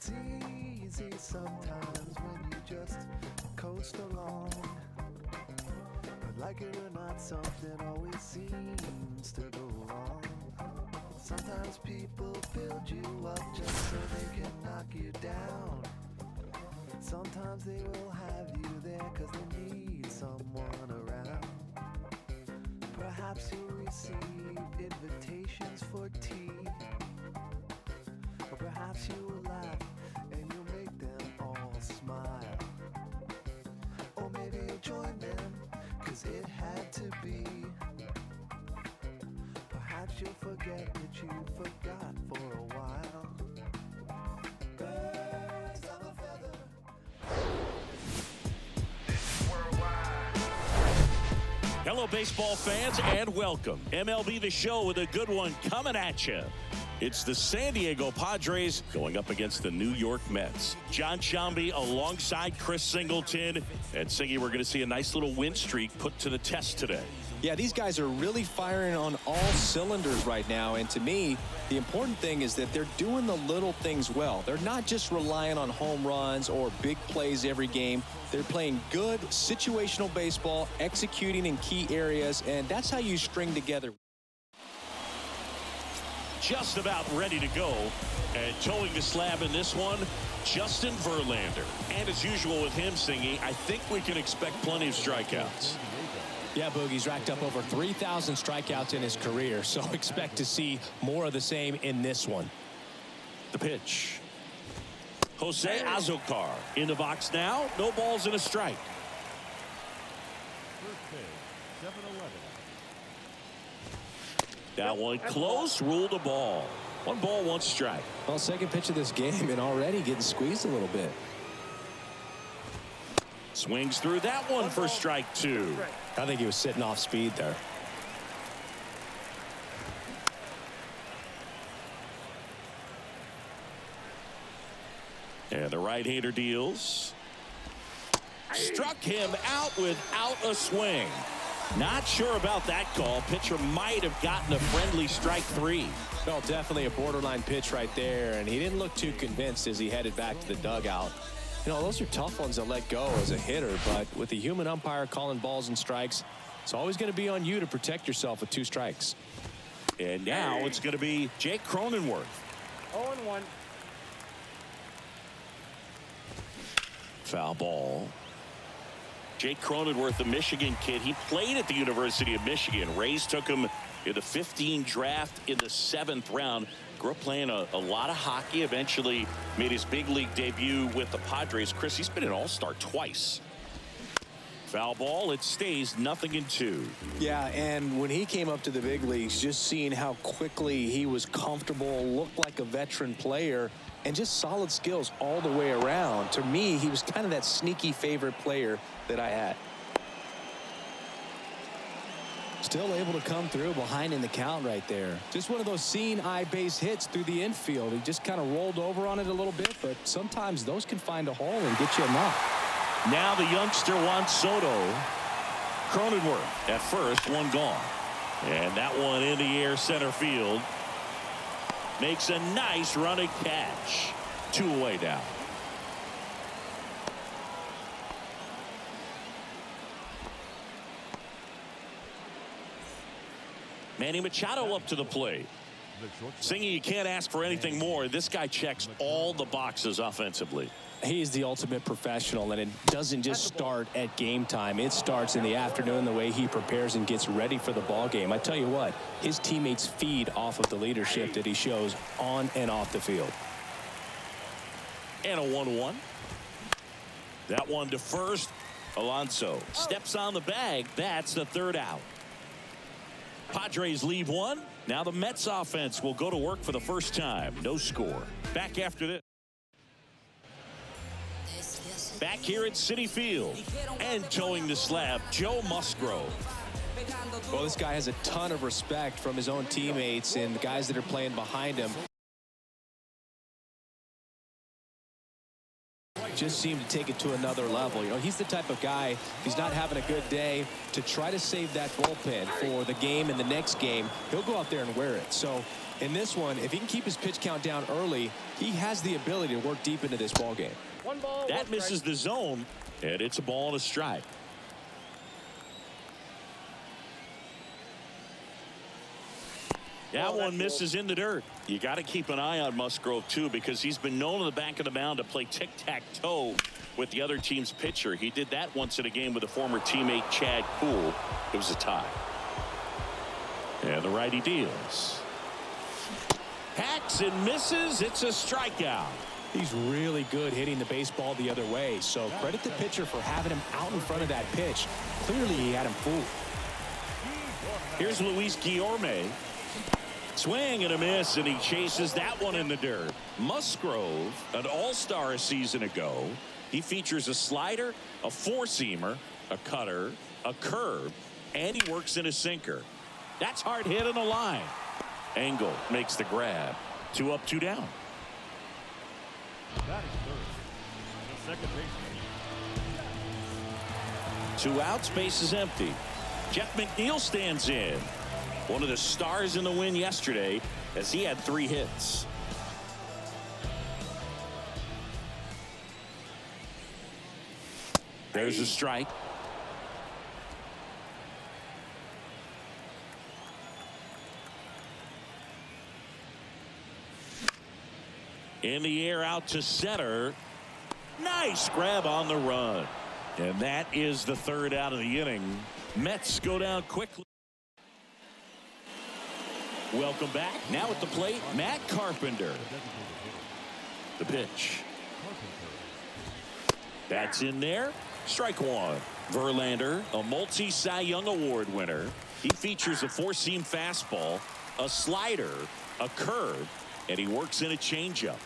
It's easy sometimes when you just coast along. But like it or not, something always seems to go wrong. Sometimes people build you up just so they can knock you down. Sometimes they will have you there cause they need someone around. Perhaps you'll receive invitations for tea. Or perhaps you will laugh and you'll make them all smile. Or maybe you'll join them cause it had to be. Perhaps you'll forget that you forgot for a while. Birds of a feather. Hello, baseball fans, and welcome. MLB The Show with a good one coming at you. It's the San Diego Padres going up against the New York Mets. John Sciambi alongside Chris Singleton. And Singy, we're going to see a nice little win streak put to the test today. Yeah, these guys are really firing on all cylinders right now. And to me, the important thing is that they're doing the little things well. They're not just relying on home runs or big plays every game. They're playing good situational baseball, executing in key areas, and that's how you string together. Just about ready to go, and towing the slab in this one, Justin Verlander. And as usual with him, Singy, I think we can expect plenty of strikeouts. Yeah, Boogie's racked up over 3,000 strikeouts in his career, so expect to see more of the same in this one. The pitch. Jose Azocar in the box now. No balls and a strike. First pitch, 7-11. That one close, ruled a ball. 1 ball, 1 strike. Well, second pitch of this game and already getting squeezed a little bit. Swings through that one for strike 2. I think he was sitting off speed there. And the right-hander deals. Struck him out without a swing. Not sure about that call. Pitcher might have gotten a friendly strike 3. Well, definitely a borderline pitch right there, and he didn't look too convinced as he headed back to the dugout. You know, those are tough ones to let go as a hitter, but with the human umpire calling balls and strikes, it's always going to be on you to protect yourself with 2 strikes. And now it's going to be Jake Cronenworth. 0-1. Foul ball. Jake Cronenworth, the Michigan kid. He played at the University of Michigan. Rays took him in the 15 draft in the 7th round. Grew up playing a lot of hockey. Eventually made his big league debut with the Padres. Chris, he's been an all-star twice. Foul ball. It stays 0-2. Yeah, and when he came up to the big leagues, just seeing how quickly he was comfortable, looked like a veteran player, and just solid skills all the way around. To me, he was kind of that sneaky favorite player that I had. Still able to come through behind in the count right there. Just one of those seeing eye base hits through the infield. He just kind of rolled over on it a little bit, but sometimes those can find a hole and get you enough. Now the youngster Juan Soto. Cronenworth at first, 1 gone. And that one in the air center field. Makes a nice running catch. 2 away now. Manny Machado up to the plate. Singy, you can't ask for anything more. This guy checks all the boxes offensively. He's the ultimate professional, and it doesn't just start at game time. It starts in the afternoon, the way he prepares and gets ready for the ball game. I tell you what, his teammates feed off of the leadership that he shows on and off the field. And a 1-1. That one to first. Alonso steps on the bag. That's the 3rd out. Padres leave 1. Now the Mets offense will go to work for the first time. No score. Back after this. Back here at Citi Field and towing the slab, Joe Musgrove. Well, this guy has a ton of respect from his own teammates and the guys that are playing behind him. just seemed to take it to another level. You know, he's the type of guy, if he's not having a good day, to try to save that bullpen for the game and the next game, he'll go out there and wear it. So in this one, if he can keep his pitch count down early, he has the ability to work deep into this ball game. One ball, That misses the zone, and it's a ball and a strike. That one misses in the dirt. You got to keep an eye on Musgrove, too, because he's been known on the back of the mound to play tic-tac-toe with the other team's pitcher. He did that once in a game with a former teammate, Chad Kuhl. It was a tie. And the righty deals. Hacks and misses. It's a strikeout. He's really good hitting the baseball the other way. So credit the pitcher for having him out in front of that pitch. Clearly, he had him fooled. Here's Luis Guillorme. Swing and a miss, and he chases that one in the dirt. Musgrove, an all-star a season ago. He features a slider, a four-seamer, a cutter, a curve, and he works in a sinker. That's hard hit on the line. Engel makes the grab. 2 up, 2 down. That is third. The second baseman. 2 outs, base is empty. Jeff McNeil stands in. One of the stars in the win yesterday, as he had 3 hits. There's a strike. In the air out to center. Nice grab on the run. And that is the 3rd out of the inning. Mets go down quickly. Welcome back. Now at the plate, Matt Carpenter. The pitch. That's in there. Strike 1. Verlander, a multi-Cy Young Award winner. He features a 4-seam fastball, a slider, a curve, and he works in a changeup.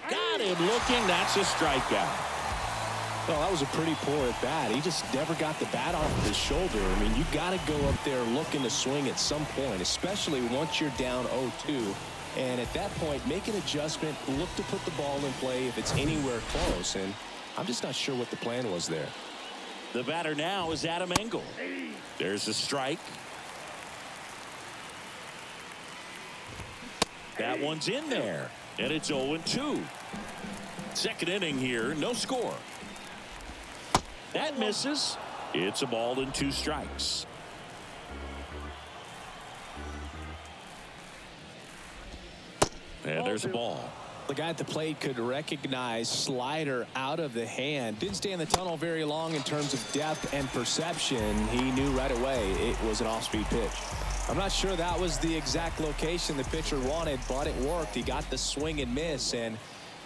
Got him looking. That's a strikeout. Well, that was a pretty poor at bat. He just never got the bat off of his shoulder. I mean, you got to go up there looking to swing at some point, especially once you're down 0-2. And at that point, make an adjustment, look to put the ball in play if it's anywhere close. And I'm just not sure what the plan was there. The batter now is Adam Engel. There's a strike. That one's in there, and it's 0-2. Second inning here, no score. That misses. It's a ball and 2 strikes. And there's a ball. The guy at the plate could recognize slider out of the hand. Didn't stay in the tunnel very long in terms of depth and perception. He knew right away it was an off-speed pitch. I'm not sure that was the exact location the pitcher wanted, but it worked. He got the swing and miss, and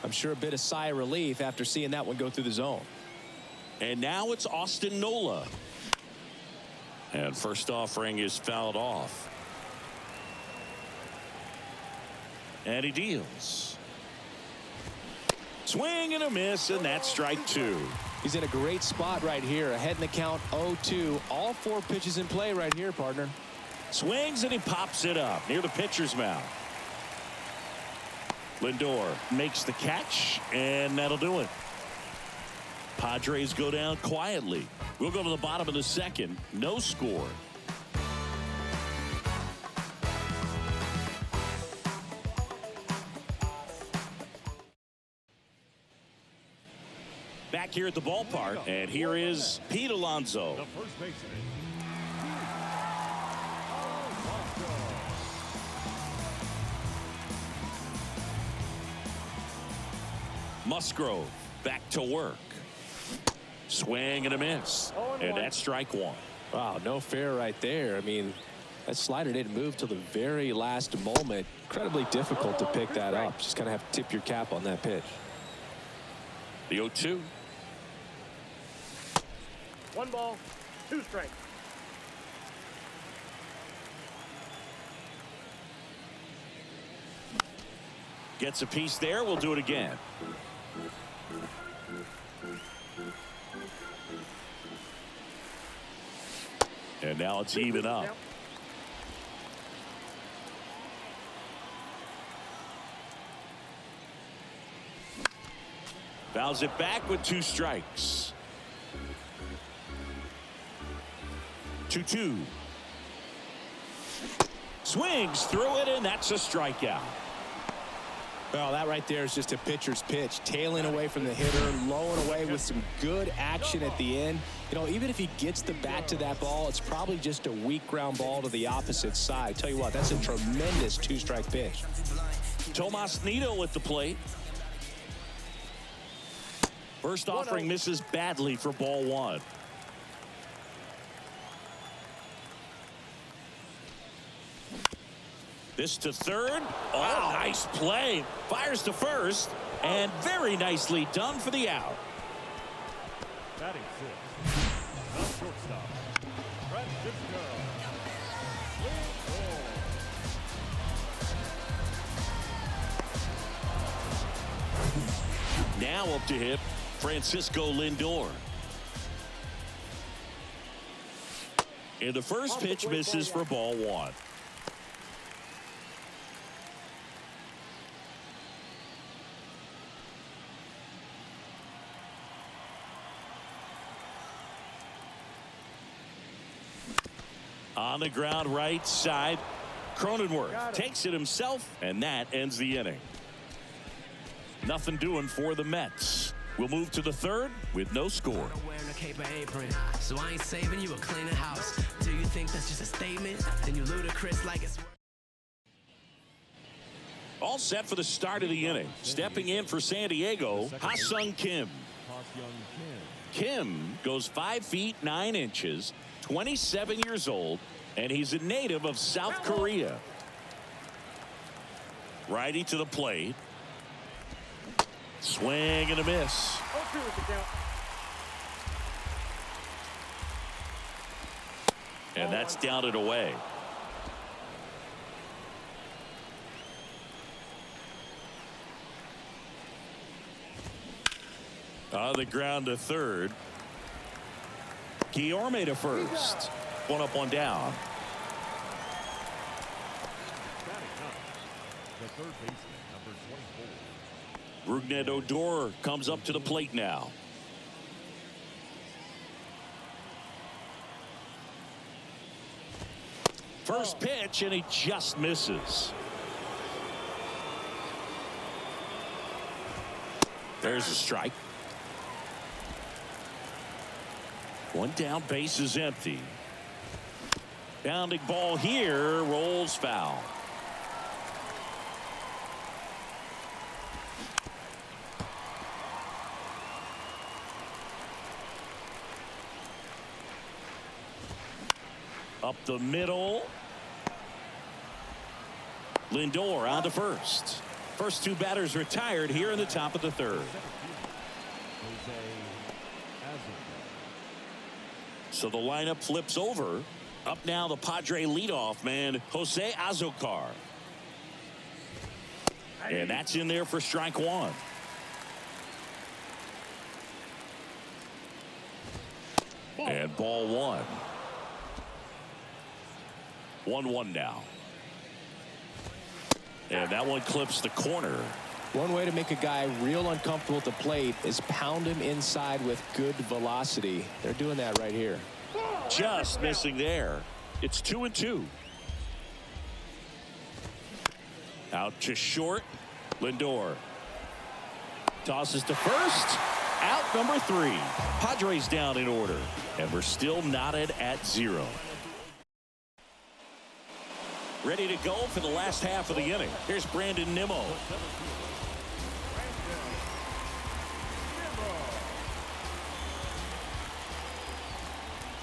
I'm sure a bit of sigh of relief after seeing that one go through the zone. And now it's Austin Nola. And first offering is fouled off. And he deals. Swing and a miss, and that's strike 2. He's in a great spot right here. Ahead in the count, 0-2. All 4 pitches in play right here, partner. Swings and he pops it up near the pitcher's mound. Lindor makes the catch, and that'll do it. Padres go down quietly. We'll go to the bottom of the second. No score. Back here at the ballpark, and here is Pete Alonso. The first baseman. Musgrove back to work. Swing and a miss. And that's strike 1. Wow, no fair right there. I mean, that slider didn't move till the very last moment. Incredibly difficult to pick that up. Just kind of have to tip your cap on that pitch. The 0-2. 1 ball, 2 strikes. Gets a piece there. We'll do it again. And now it's even up. Fouls it back with 2 strikes. 2-2. Swings through it, and that's a strikeout. Well, that right there is just a pitcher's pitch. Tailing away from the hitter, lowing away with some good action at the end. You know, even if he gets the bat to that ball, it's probably just a weak ground ball to the opposite side. Tell you what, that's a tremendous 2-strike pitch. Tomas Nido at the plate. First offering misses badly for ball 1. This to third. Oh, nice play. Fires to first. And very nicely done for the out. Batting 6. Not shortstop. Francisco. Now up to hit Francisco Lindor. And the first pitch misses for ball 1. On the ground right side, Cronenworth takes it himself, and that ends the inning. Nothing doing for the Mets. We'll move to the third with no score. So I ain't saving you a cleaning house. Do you think that's just a statement? Then you ludicrous like it's... All set for the start of the inning. Stepping in for San Diego, Ha-Sung Kim. Kim goes 5 feet 9 inches, 27 years old, and he's a native of South Korea. Righty to the plate. Swing and a miss. And that's down and away. On the ground to third. Guillorme to first. 1 up, 1 down. The third baseman, number 24. Rougned Odor comes up to the plate now. First pitch, and he just misses. There's a strike. 1 down, base is empty. Bounding ball here, rolls foul. Up the middle. Lindor on to first. First 2 batters retired here in the top of the third. So the lineup flips over. Up now the Padre leadoff man, Jose Azocar. And that's in there for strike 1. And ball 1. 1-1 now. And that one clips the corner. One way to make a guy real uncomfortable at the plate is pound him inside with good velocity. They're doing that right here. Just missing there. It's 2-2. Out to short. Lindor tosses to first. Out number 3. Padres down in order. And we're still knotted at 0. Ready to go for the last half of the inning. Here's Brandon Nimmo.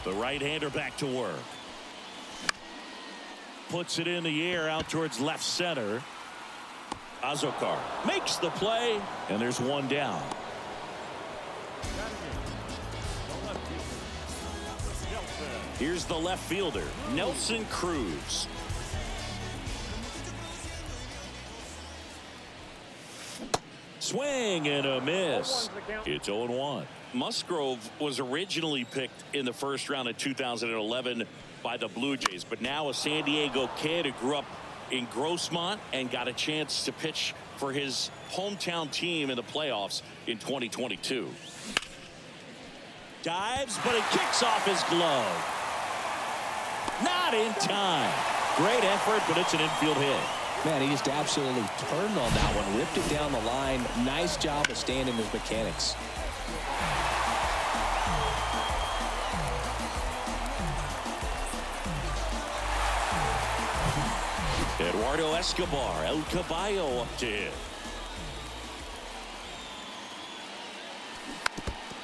The right-hander back to work. Puts it in the air out towards left center. Azocar makes the play, and there's 1 down. Here's the left fielder, Nelson Cruz. Swing and a miss. It's 0-1. Musgrove was originally picked in the first round of 2011 by the Blue Jays, but now a San Diego kid who grew up in Grossmont and got a chance to pitch for his hometown team in the playoffs in 2022. Dives, but it kicks off his glove. Not in time. Great effort, but it's an infield hit. Man, he just absolutely turned on that one, ripped it down the line. Nice job of staying in his mechanics. Eduardo Escobar, El Caballo up to hit.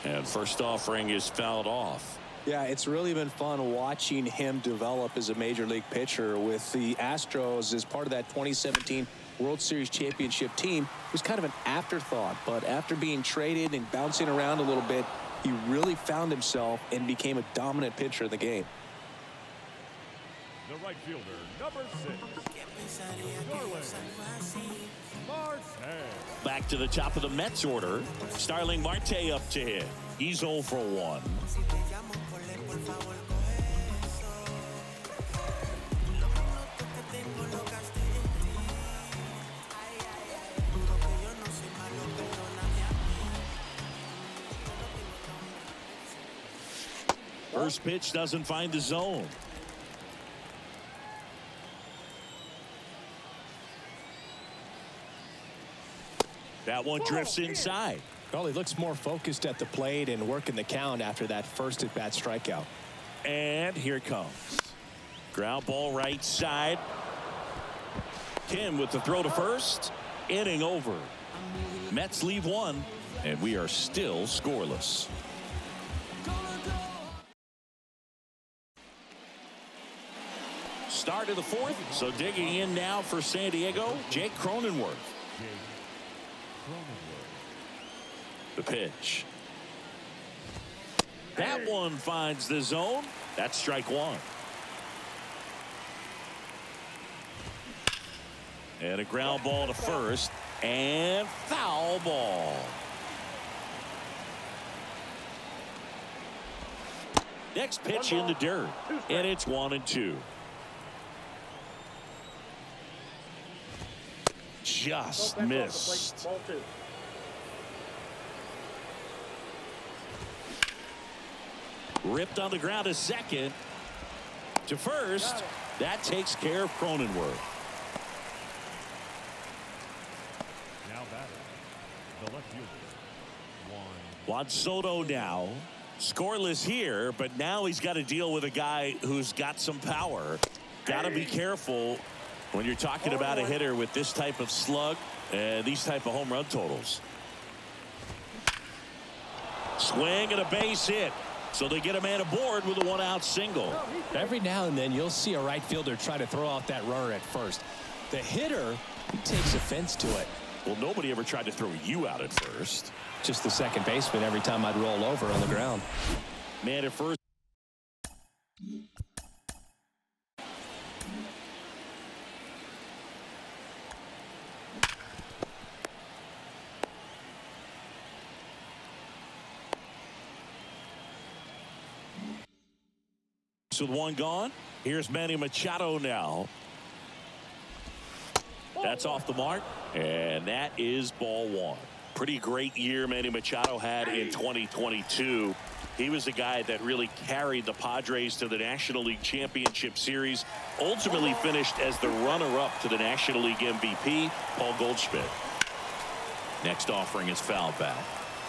And first offering is fouled off. Yeah, it's really been fun watching him develop as a major league pitcher with the Astros as part of that 2017 World Series championship team. It was kind of an afterthought, but after being traded and bouncing around a little bit, he really found himself and became a dominant pitcher in the game. The right fielder, number 6. Marte. Back to the top of the Mets order. Starling Marte up to hit. He's 0 for 1. First pitch doesn't find the zone. That one drifts inside. Well, he looks more focused at the plate and working the count after that first at-bat strikeout. And here it comes. Ground ball right side. Kim with the throw to first. Inning over. Mets leave 1, and we are still scoreless. Start of the 4th. So digging in now for San Diego, Jake Cronenworth. The pitch. That one finds the zone. That's strike 1. And a ground ball to first. And foul ball. Next pitch in the dirt. And it's 1-2. Just missed. Ripped on the ground to second. To first. That takes care of Cronenworth. Now batting, the left fielder, Juan Soto now. Scoreless here, but now he's got to deal with a guy who's got some power. Got to be careful when you're talking about a hitter with this type of slug and these type of home run totals. Swing and a base hit. So they get a man aboard with a 1-out single. Every now and then you'll see a right fielder try to throw out that runner at first. The hitter, he takes offense to it. Well, nobody ever tried to throw you out at first. Just the second baseman every time I'd roll over on the ground. Man at first. With one gone, here's Manny Machado now. That's off the mark, and that is ball 1. Pretty great year Manny Machado had in 2022. He was the guy that really carried the Padres to the National League Championship Series. Ultimately finished as the runner-up to the National League MVP, Paul Goldschmidt. Next offering is fouled back.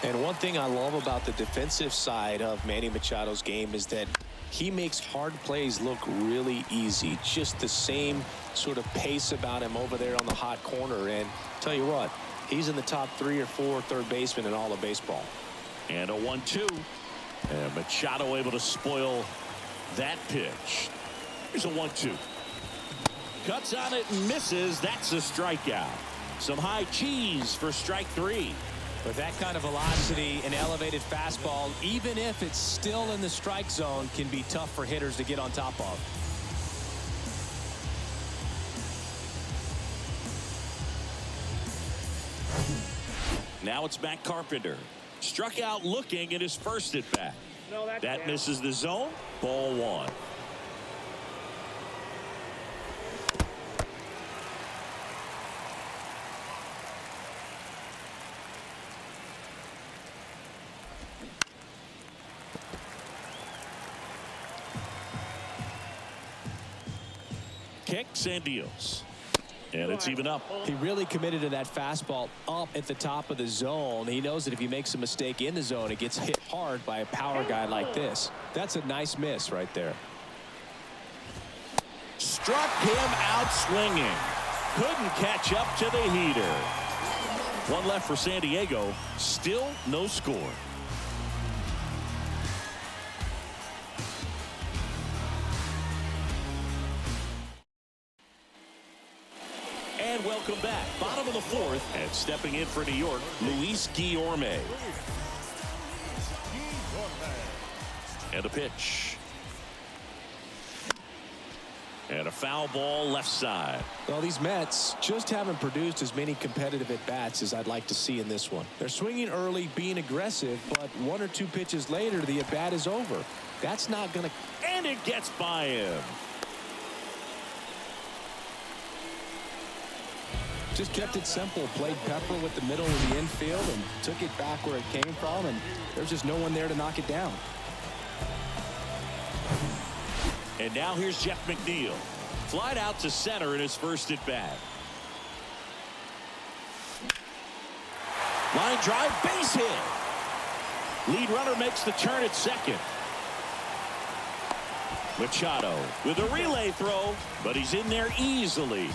And one thing I love about the defensive side of Manny Machado's game is that he makes hard plays look really easy. Just the same sort of pace about him over there on the hot corner. And tell you what, he's in the top 3 or 4 third basemen in all of baseball. And a 1-2. And Machado able to spoil that pitch. Here's a 1-2. Cuts on it and misses. That's a strikeout. Some high cheese for strike 3. With that kind of velocity, an elevated fastball, even if it's still in the strike zone, can be tough for hitters to get on top of. Now it's Matt Carpenter. Struck out looking at his first at bat. That misses the zone. Ball 1. strikes and deals. And it's even up. He really committed to that fastball up at the top of the zone. He knows that if he makes a mistake in the zone, it gets hit hard by a power guy like this. That's a nice miss right there. Struck him out swinging. Couldn't catch up to the heater. One left for San Diego. Still no score. And welcome back. Bottom of the fourth. And stepping in for New York, Luis Guillorme. And the pitch. And a foul ball left side. Well, these Mets just haven't produced as many competitive at-bats as I'd like to see in this one. They're swinging early, being aggressive, but one or two pitches later, the at-bat is over. That's not going to... And it gets by him. Just kept it simple. Played pepper with the middle of the infield and took it back where it came from, and there's just no one there to knock it down. And now here's Jeff McNeil. Flied out to center in his first at bat. Line drive, base hit. Lead runner makes the turn at second. Machado with a relay throw, but he's in there easily.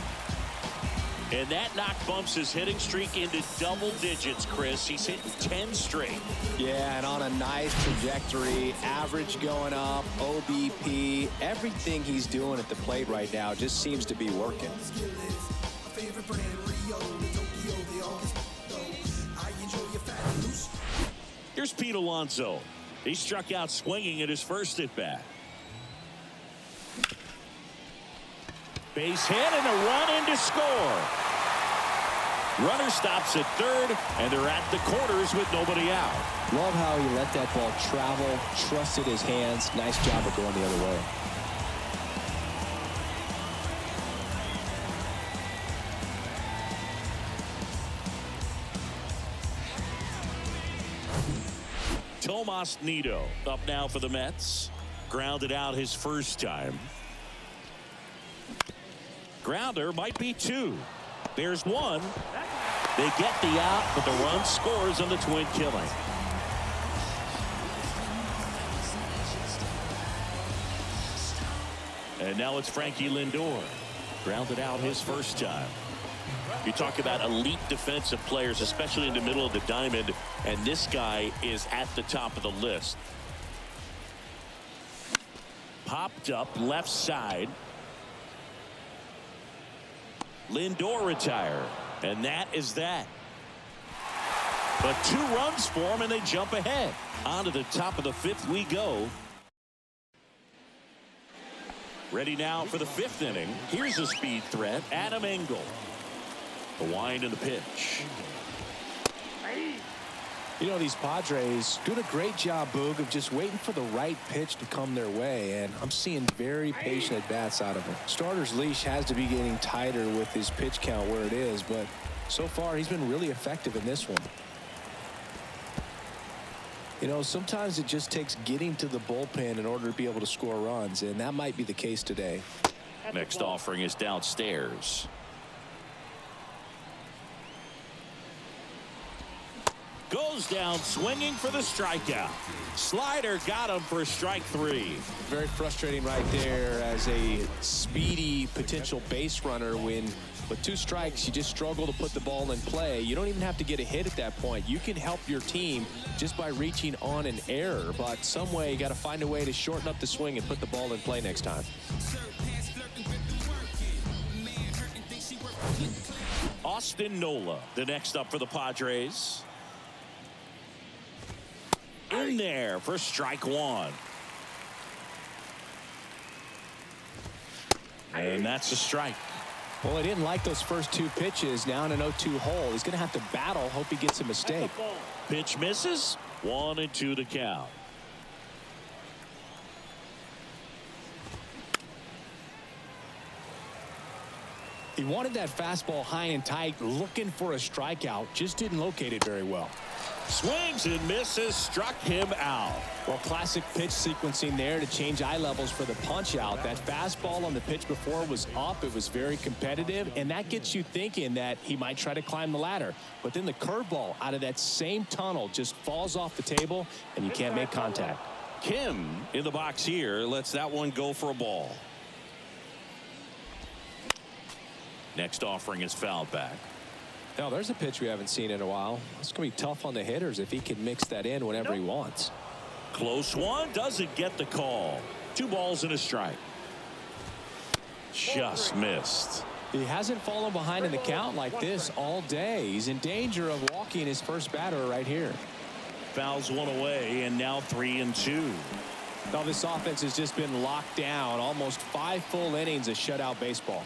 And that knock bumps his hitting streak into double digits, Chris. He's hitting 10 straight. Yeah, and on a nice trajectory. Average going up, OBP. Everything he's doing at the plate right now just seems to be working. Here's Pete Alonso. He struck out swinging at his first at bat. Base hit and a run in to score. Runner stops at third, and they're at the corners with nobody out. Love how he let that ball travel, trusted his hands. Nice job of going the other way. Tomas Nido up now for the Mets. Grounded out his first time. Grounder might be two. There's one. They get the out, but the run scores on the twin killing. And now it's Frankie Lindor. Grounded out his first time. You talk about elite defensive players, especially in the middle of the diamond, and this guy is at the top of the list. Popped up left side. Lindor retired, and that is that. But 2 runs for him, and they jump ahead. On to the top of the 5th we go. Ready now for the 5th inning. Here's a speed threat, Adam Engel. The wind and the pitch. You know, these Padres doing a great job, Boog, of just waiting for the right pitch to come their way, and I'm seeing very patient at-bats out of him. Starter's leash has to be getting tighter with his pitch count where it is, but so far he's been really effective in this one. You know, sometimes it just takes getting to the bullpen in order to be able to score runs, and that might be the case today. Next offering is downstairs. Goes down swinging for the strikeout. Slider got him for strike 3. Very frustrating right there as a speedy potential base runner when with 2 strikes you just struggle to put the ball in play. You don't even have to get a hit at that point. You can help your team just by reaching on an error, but some way you got to find a way to shorten up the swing and put the ball in play next time. Austin Nola the next up for the Padres. In there for strike 1. And that's a strike. Well, he didn't like those first 2 pitches. Now in an 0-2 hole. He's going to have to battle. Hope he gets a mistake. Pitch misses. 1-2 the count. He wanted that fastball high and tight, looking for a strikeout, just didn't locate it very well. Swings and misses, struck him out. Well, classic pitch sequencing there to change eye levels for the punch out. That fastball on the pitch before was up. It was very competitive, and that gets you thinking that he might try to climb the ladder. But then the curveball out of that same tunnel just falls off the table, and you can't make contact. Kim in the box here lets that one go for a ball. Next offering is fouled back. Now, there's a pitch we haven't seen in a while. It's going to be tough on the hitters if he can mix that in whenever he wants. Close one, doesn't get the call. 2 balls and a strike. Just missed. He hasn't fallen behind in the count like this all day. He's in danger of walking his first batter right here. Fouls one away, and now 3-2. Now, this offense has just been locked down. Almost 5 full innings of shutout baseball.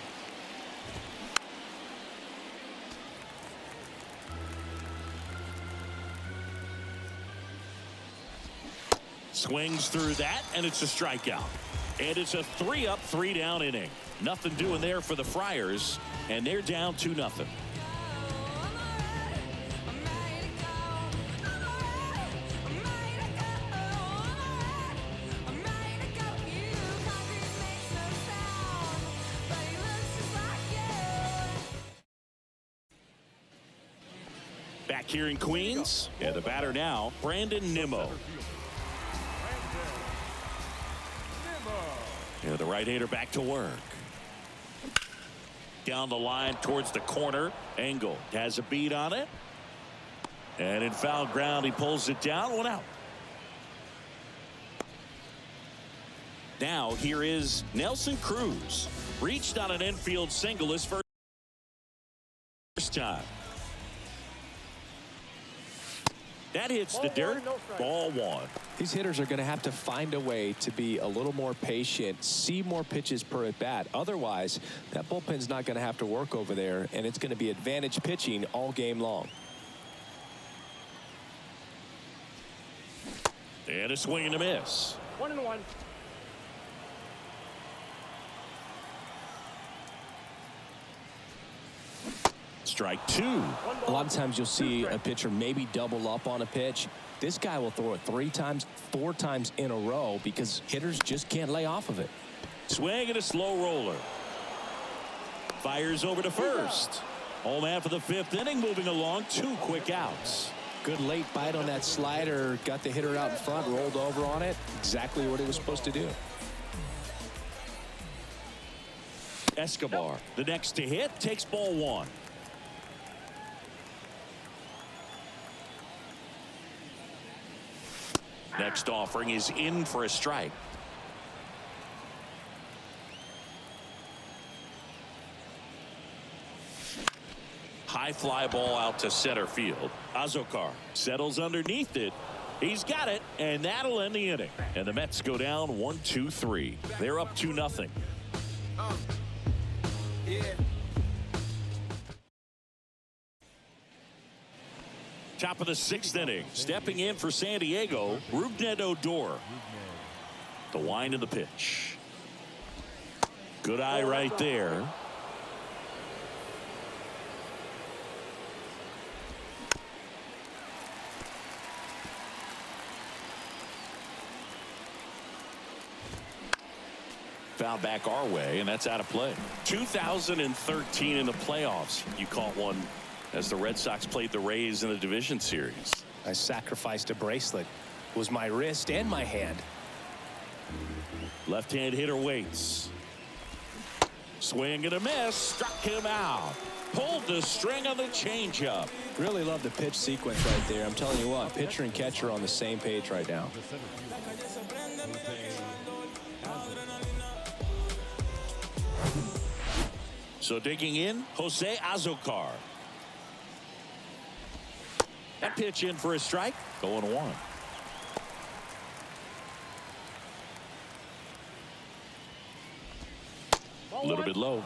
Swings through that, and it's a strikeout. And it's a 3-up, 3-down inning. Nothing doing there for the Friars, and they're down 2-0. Back here in Queens, and the batter now, Brandon Nimmo. Yeah, the right-hander back to work. Down the line towards the corner. Engel has a beat on it. And in foul ground, he pulls it down. 1 out. Now here is Nelson Cruz. Reached on an infield single his first time. That hits the dirt. Ball 1. These hitters are going to have to find a way to be a little more patient, see more pitches per at bat. Otherwise, that bullpen's not going to have to work over there, and it's going to be advantage pitching all game long. And a swing and a miss. 1-1. Strike 2. A lot of times you'll see a pitcher maybe double up on a pitch. This guy will throw it 3 times, 4 times in a row because hitters just can't lay off of it. Swing and a slow roller. Fires over to first. Home half of the 5th inning, moving along. 2 quick outs. Good late bite on that slider. Got the hitter out in front, rolled over on it. Exactly what he was supposed to do. Escobar, the next to hit, takes ball 1. Next offering is in for a strike. High fly ball out to center field. Azokar settles underneath it. He's got it, and that'll end the inning. And the Mets go down 1-2-3. They're up 2-0. Top of the 6th inning. Stepping in for San Diego, Rougned Odor. The wind of the pitch. Good eye right there. Foul back our way, and that's out of play. 2013 in the playoffs. You caught one as the Red Sox played the Rays in the division series. I sacrificed a bracelet. It was my wrist and my hand. Left-hand hitter waits. Swing and a miss. Struck him out. Pulled the string on the changeup. Really love the pitch sequence right there. I'm telling you what, pitcher and catcher are on the same page right now. So digging in, Jose Azokar. That pitch in for a strike. 0-1. A little bit low.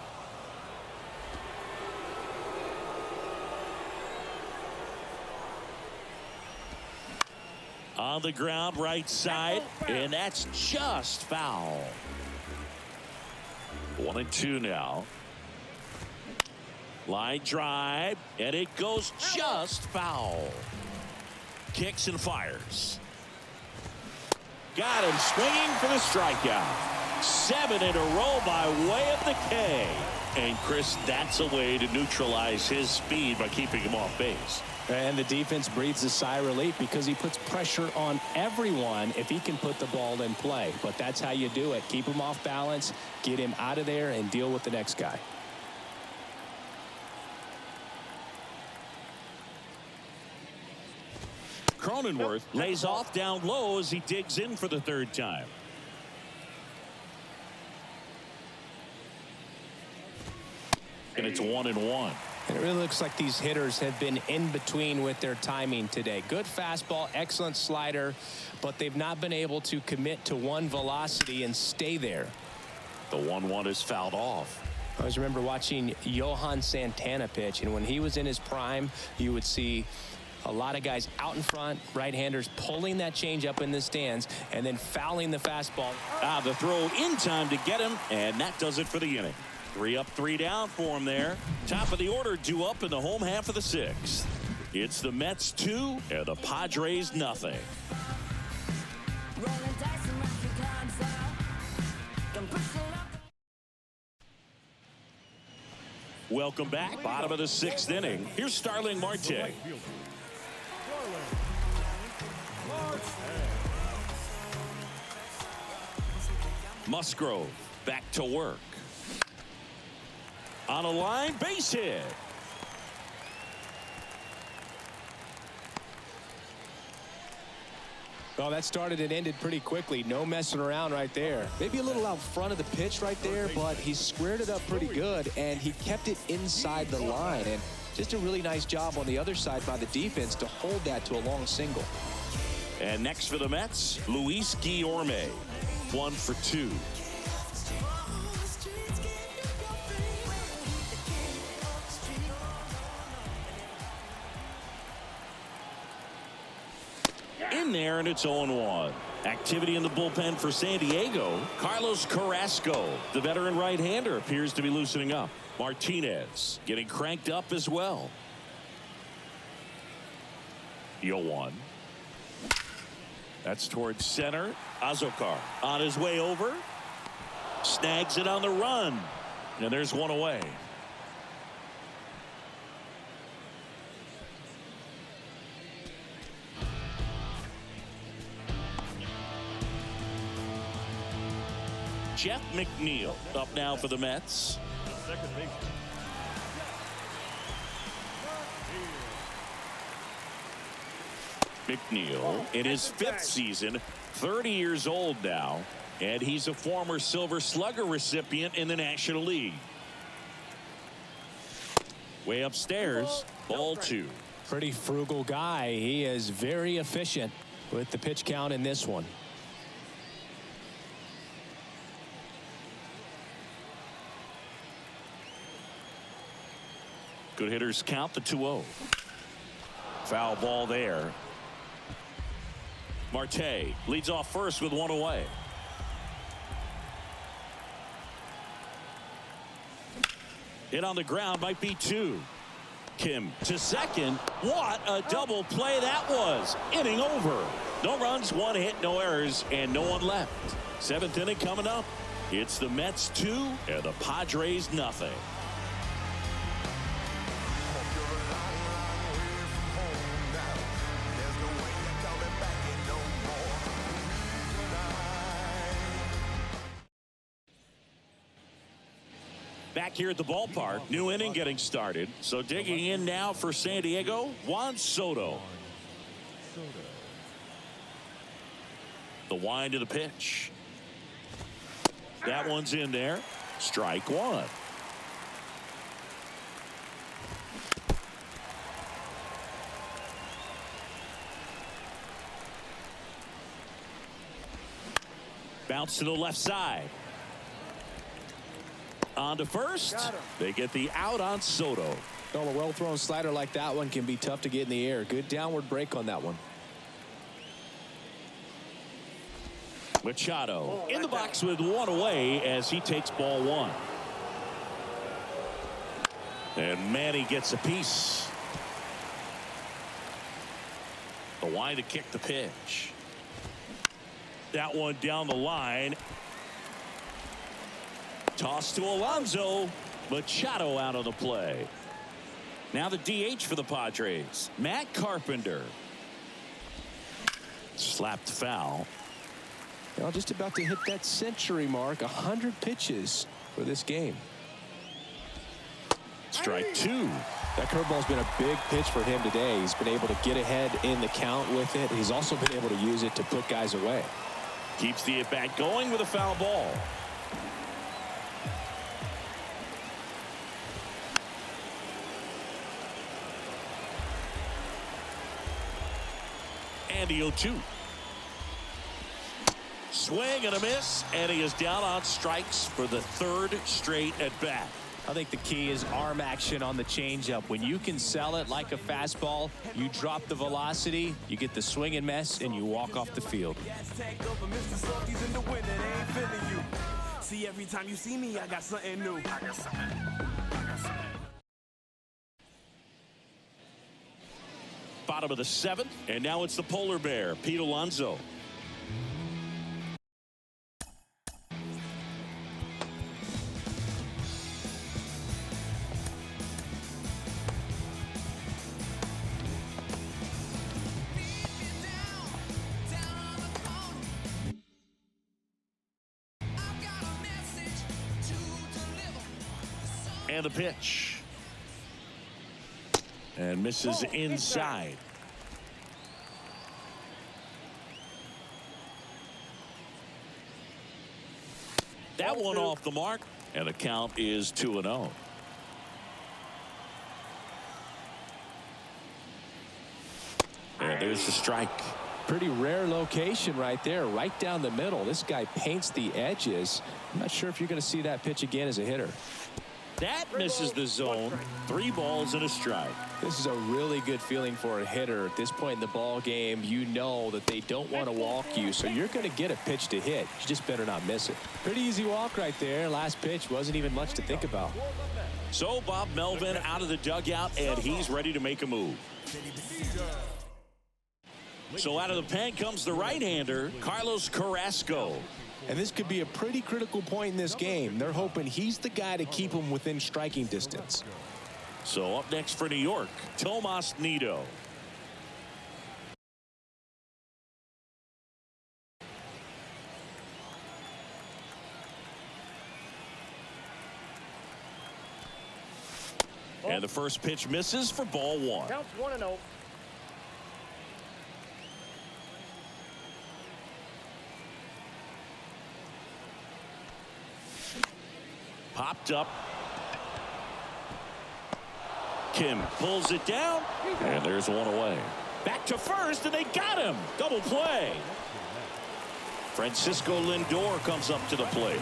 On the ground, right side, and that's just foul. 1-2 now. Line drive, and it goes just foul. Kicks and fires. Got him swinging for the strikeout. 7 in a row by way of the K. And Chris, that's a way to neutralize his speed by keeping him off base. And the defense breathes a sigh of relief because he puts pressure on everyone if he can put the ball in play. But that's how you do it. Keep him off balance, get him out of there, and deal with the next guy. Cronenworth lays off down low as he digs in for the 3rd time. And it's 1-1. And it really looks like these hitters have been in between with their timing today. Good fastball, excellent slider, but they've not been able to commit to one velocity and stay there. The 1-1 is fouled off. I always remember watching Johan Santana pitch, and when he was in his prime, you would see a lot of guys out in front, right-handers pulling that change up in the stands and then fouling the fastball. The throw in time to get him, and that does it for the inning. 3 up, 3 down for him there. Top of the order due up in the home half of the 6th. It's the Mets 2 and the Padres nothing. Welcome back. Bottom of the 6th inning. Here's Starling Marte. Musgrove back to work. On a line, base hit. Well, that started and ended pretty quickly. No messing around right there. Maybe a little out front of the pitch right there, but he squared it up pretty good, and he kept it inside the line. And just a really nice job on the other side by the defense to hold that to a long single. And next for the Mets, Luis Guillorme. 1 for 2. In there, and it's 0-1. Activity in the bullpen for San Diego. Carlos Carrasco, the veteran right-hander, appears to be loosening up. Martinez getting cranked up as well. 0-1. That's towards center. Azokar on his way over. Snags it on the run. And there's one away. Jeff McNeil up now for the Mets. Second base. McNeil in his 5th season, 30 years old now, and he's a former Silver Slugger recipient in the National League. Way upstairs, ball 2. Pretty frugal guy. He is very efficient with the pitch count in this one. Good hitters count the 2-0. Foul ball there. Marte leads off first with 1 away. Hit on the ground, might be 2. Kim to second. What a double play that was. Inning over. No runs, 1 hit, no errors, and no one left. 7th inning coming up. It's the Mets 2 and the Padres nothing. Back here at the ballpark, new inning getting started. So digging in now for San Diego, Juan Soto. The wind to the pitch. That one's in there. Strike 1. Bounce to the left side. On to first. They get the out on Soto. Well, a well-thrown slider like that one can be tough to get in the air. Good downward break on that one. Machado in the box with 1 away as he takes ball 1. And Manny gets a piece. The wide to kick the pitch. That one down the line. Toss to Alonso. Machado out of the play. Now the DH for the Padres, Matt Carpenter. Slapped foul. Well, just about to hit that century mark. 100 pitches for this game. Strike two. That curveball's been a big pitch for him today. He's been able to get ahead in the count with it. He's also been able to use it to put guys away. Keeps the at-bat going with a foul ball. And the 0-2. Swing and a miss, and he is down on strikes for the third straight at bat. I think the key is arm action on the changeup. When you can sell it like a fastball, you drop the velocity, you get the swing and miss, and you walk off the field. See, every time you see me, I got something new. Bottom of the seventh, and now it's the polar bear, Pete Alonso. And the pitch. And misses inside. That one off the mark. And the count is 2-0. And there's the strike. Pretty rare location right there, right down the middle. This guy paints the edges. I'm not sure if you're going to see that pitch again as a hitter. That misses the zone. 3 balls and a strike. This is a really good feeling for a hitter. At this point in the ball game, you know that they don't want to walk you, so you're going to get a pitch to hit. You just better not miss it. Pretty easy walk right there. Last pitch wasn't even much to think about. So Bob Melvin out of the dugout, and he's ready to make a move. So out of the pen comes the right-hander, Carlos Carrasco. And this could be a pretty critical point in this game. They're hoping he's the guy to keep them within striking distance. So up next for New York, Tomas Nido. And the first pitch misses for ball 1. Counts 1-0. Popped up. Kim pulls it down, and there's one away. Back to first, and they got him. Double play. Francisco Lindor comes up to the plate.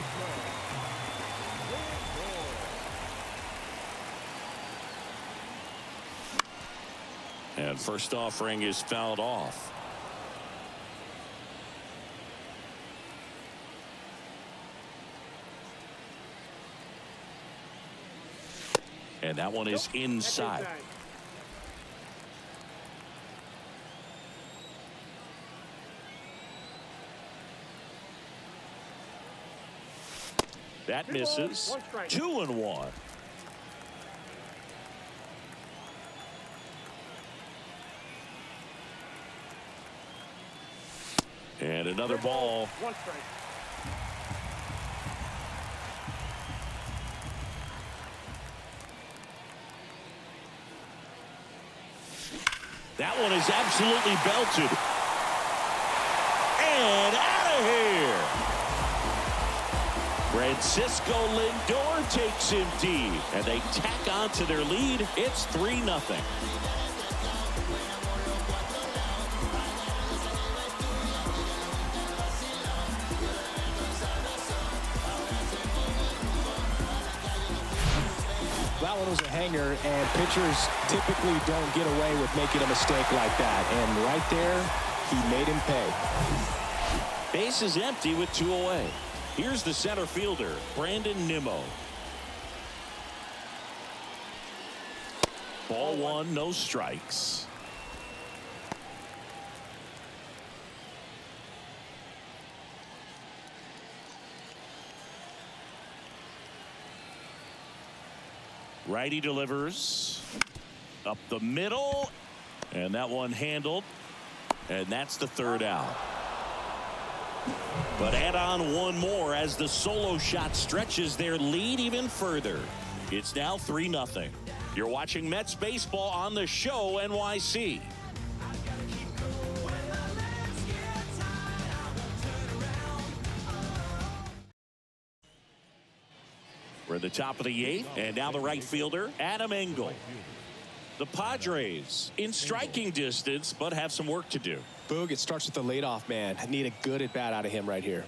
And first offering is fouled off. And that one is inside. That misses. 2-1. And another ball. 1 strike. That one is absolutely belted. And out of here. Francisco Lindor takes him deep, and they tack on to their lead. It's 3-0. That one was a hanger, and pitchers typically don't get away with making a mistake like that. And right there, he made him pay. Base is empty with 2 away. Here's the center fielder, Brandon Nimmo. Ball one, no strikes. Righty delivers up the middle, and that one handled, and that's the third out. But add on one more as the solo shot stretches their lead even further. It's now 3-0. You're watching Mets baseball on the show, NYC. We're at the top of the 8th, and now the right fielder, Adam Engel. The Padres in striking distance, but have some work to do. Boog, it starts with the leadoff man. I need a good at bat out of him right here.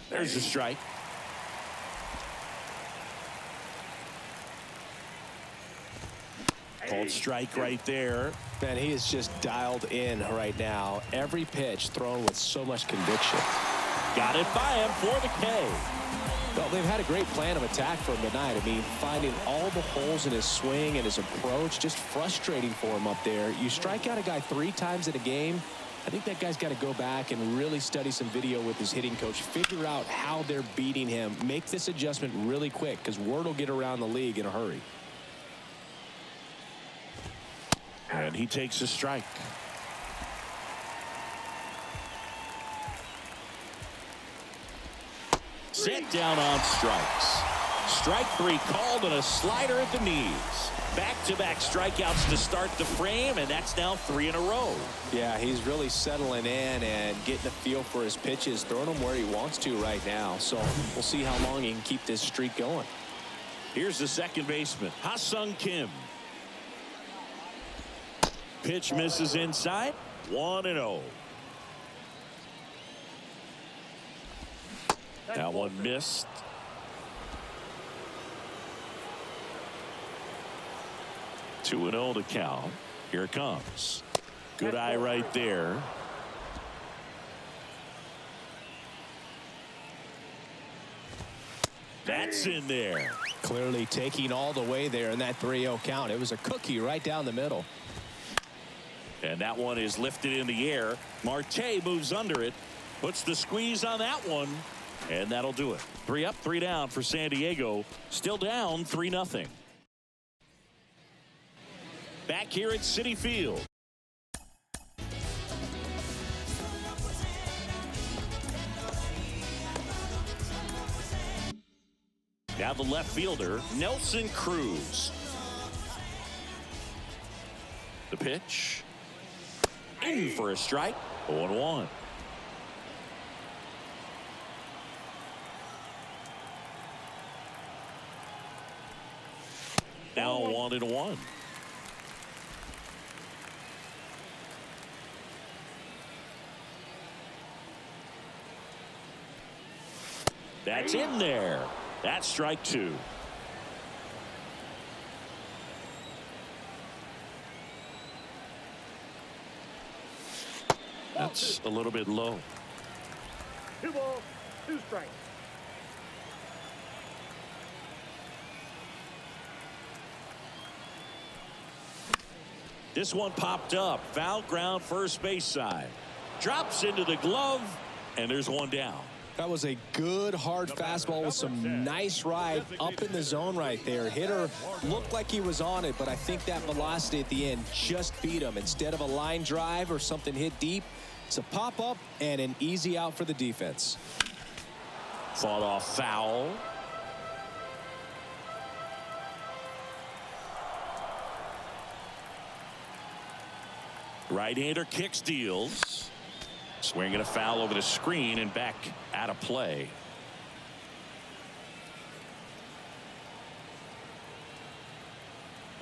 There's the strike. Called strike right there. Man, he is just dialed in right now. Every pitch thrown with so much conviction. Got it by him for the K. Well, they've had a great plan of attack for him tonight. I mean, finding all the holes in his swing and his approach, just frustrating for him up there. You strike out a guy 3 times in a game, I think that guy's got to go back and really study some video with his hitting coach, figure out how they're beating him, make this adjustment really quick, because word will get around the league in a hurry. And he takes a strike. Set down on strikes. Strike 3 called and a slider at the knees. Back-to-back strikeouts to start the frame, and that's now 3 in a row. Yeah, he's really settling in and getting a feel for his pitches, throwing them where he wants to right now. So we'll see how long he can keep this streak going. Here's the second baseman, Ha-Sung Kim. Pitch misses inside. 1-0. That one missed. Two and 0 to count. Here it comes. Good eye right there. That's in there. Clearly taking all the way there in that 3-0 count. It was a cookie right down the middle. And that one is lifted in the air. Marte moves under it. Puts the squeeze on that one. And that'll do it. 3 up, 3 down for San Diego. Still down 3-0. Back here at Citi Field. Now the left fielder, Nelson Cruz. The pitch. In for a strike. 0-1. Now 1-1. That's in there. That's strike 2. That's a little bit low. 2 balls, 2 strikes. This one popped up. Foul ground first base side. Drops into the glove, and there's one down. That was a good hard fastball with some nice ride up in the zone right there. Hitter looked like he was on it, but I think that velocity at the end just beat him. Instead of a line drive or something hit deep, it's a pop-up and an easy out for the defense. Fought off foul. Right-hander kicks, deals. Swinging a foul over the screen and back out of play.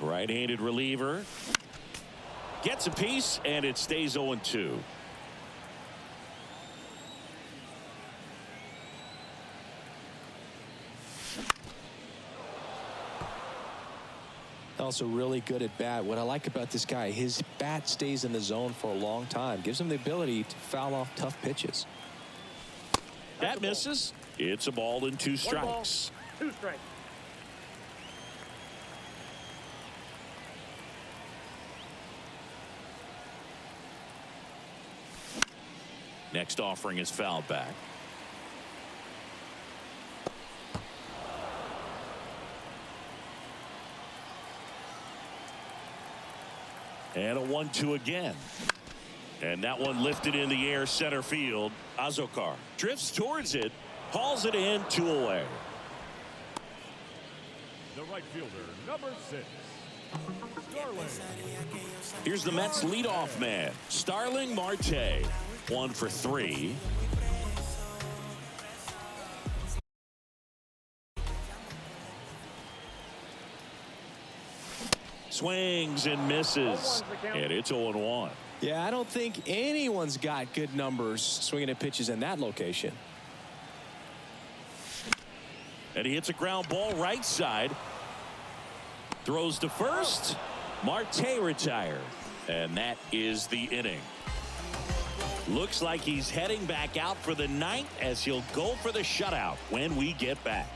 Right-handed reliever. Gets a piece, and it stays 0-2. Also really good at bat. What I like about this guy, his bat stays in the zone for a long time. Gives him the ability to foul off tough pitches. That misses. It's a ball and 2 strikes. 2 strikes. Next offering is fouled back. And a 1-2 again. And that one lifted in the air center field. Azokar drifts towards it, hauls it in, 2 away. The right fielder, number 6, Starling. Here's the Mets leadoff man, Starling Marte. 1 for 3. Swings and misses. And it's 0-1. Yeah, I don't think anyone's got good numbers swinging at pitches in that location. And he hits a ground ball right side. Throws to first. Marte retired. And that is the inning. Looks like he's heading back out for the 9th as he'll go for the shutout when we get back.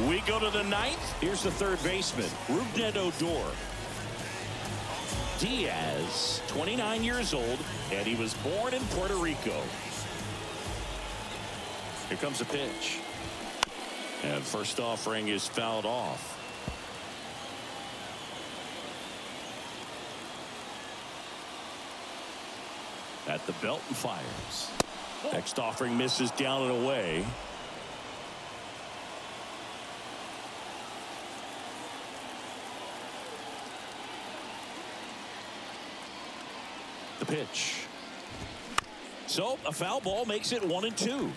We go to the 9th. Here's the third baseman, Rougned Odor. Diaz, 29 years old, and he was born in Puerto Rico. Here comes a pitch. And first offering is fouled off. At the belt and fires. Next offering misses down and away. The pitch. So a foul ball makes it 1-2.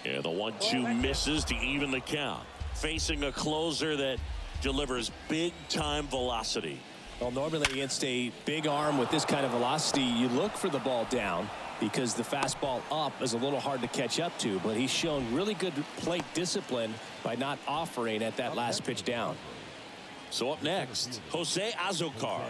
Yeah, the 1-2 misses to even the count. Facing a closer that delivers big time velocity. Well, normally against a big arm with this kind of velocity, you look for the ball down because the fastball up is a little hard to catch up to, but he's shown really good plate discipline by not offering at that last pitch down. So up next, Jose Azokar.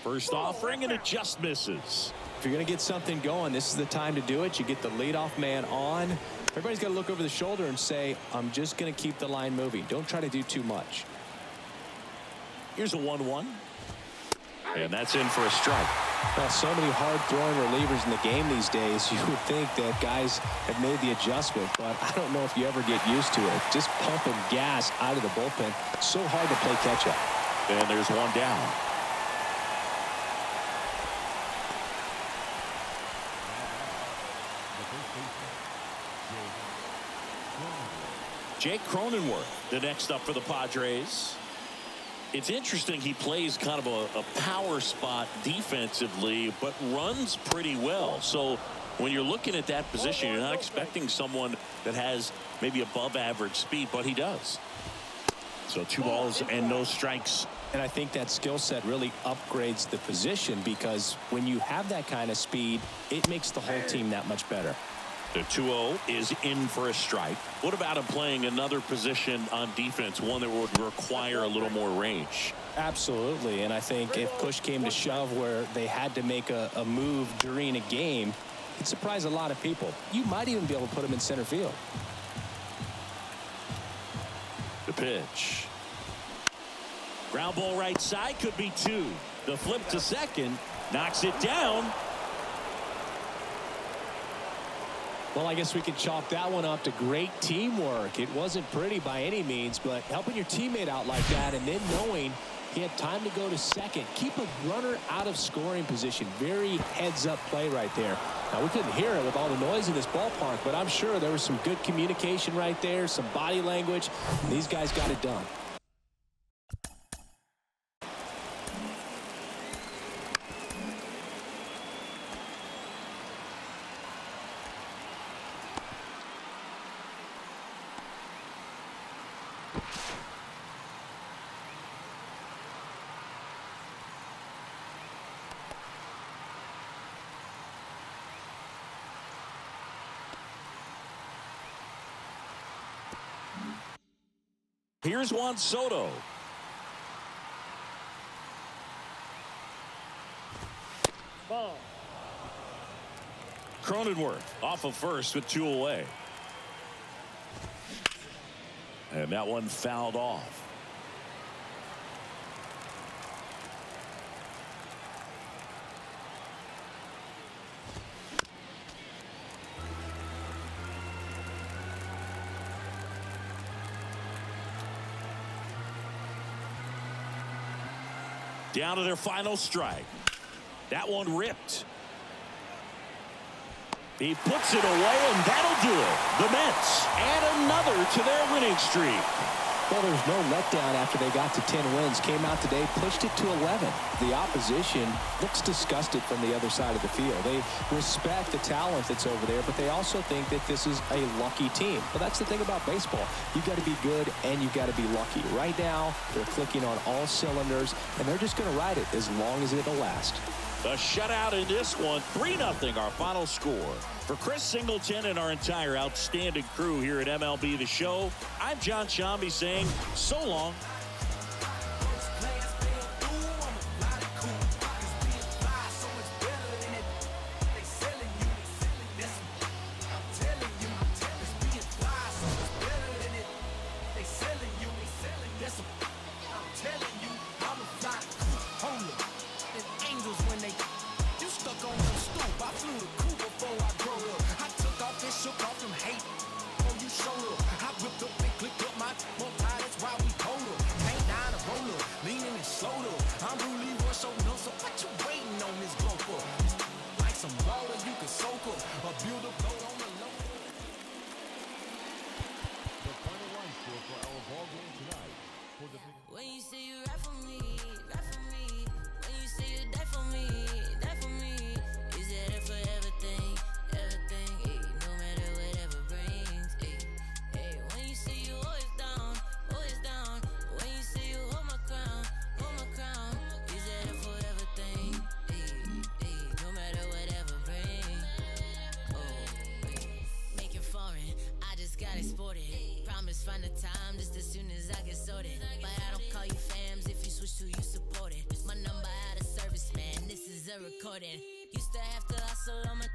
First offering and it just misses. If you're going to get something going, this is the time to do it. You get the leadoff man on. Everybody's got to look over the shoulder and say, I'm just going to keep the line moving. Don't try to do too much. Here's a 1-1. And that's in for a strike. Well, so many hard-throwing relievers in the game these days. You would think that guys have made the adjustment, but I don't know if you ever get used to it. Just pumping gas out of the bullpen. So hard to play catch-up. And there's one down. Jake Cronenworth, the next up for the Padres. It's interesting, he plays kind of a power spot defensively, but runs pretty well. So when you're looking at that position, you're not expecting someone that has maybe above average speed, but he does. So 2 balls and no strikes. And I think that skill set really upgrades the position, because when you have that kind of speed, it makes the whole team that much better. The 2-0 is in for a strike. What about him playing another position on defense, one that would require a little more range? Absolutely. And I think if push came to shove where they had to make a move during a game, it'd surprise a lot of people. You might even be able to put him in center field. The pitch. Ground ball right side, could be 2. The flip to second knocks it down. Well, I guess we could chalk that one up to great teamwork. It wasn't pretty by any means, but helping your teammate out like that and then knowing he had time to go to second. Keep a runner out of scoring position. Very heads-up play right there. Now, we couldn't hear it with all the noise in this ballpark, but I'm sure there was some good communication right there, some body language. These guys got it done. Here's Juan Soto. Ball. Cronenworth off of first with 2 away. And that one fouled off. Down to their final strike. That one ripped. He puts it away, and that'll do it. The Mets add another to their winning streak. Well, there's no letdown after they got to 10 wins. Came out today, pushed it to 11. The opposition looks disgusted from the other side of the field. They respect the talent that's over there, but they also think that this is a lucky team. Well, that's the thing about baseball. You've got to be good and you've got to be lucky. Right now, they're clicking on all cylinders, and they're just going to ride it as long as it'll last. A shutout in this one, 3-0 our final score. For Chris Singleton and our entire outstanding crew here at MLB The Show, I'm John Shambi saying so long. When you say you ride for me, ride for me. When you say you die for me, die for me. Is that it for everything, everything? Ay, no matter whatever brings. Ay, ay. When you say you always down, always down. When you say you hold my crown, hold my crown. Is that it for everything? Ay, ay. No matter whatever brings. Oh, ay. Make it foreign, I just got exported. Promise find the time just as soon as I get sorted. But I don't call you fams if you switch to you support it. My number out of service, man, this is a recording. Used to have to hustle on my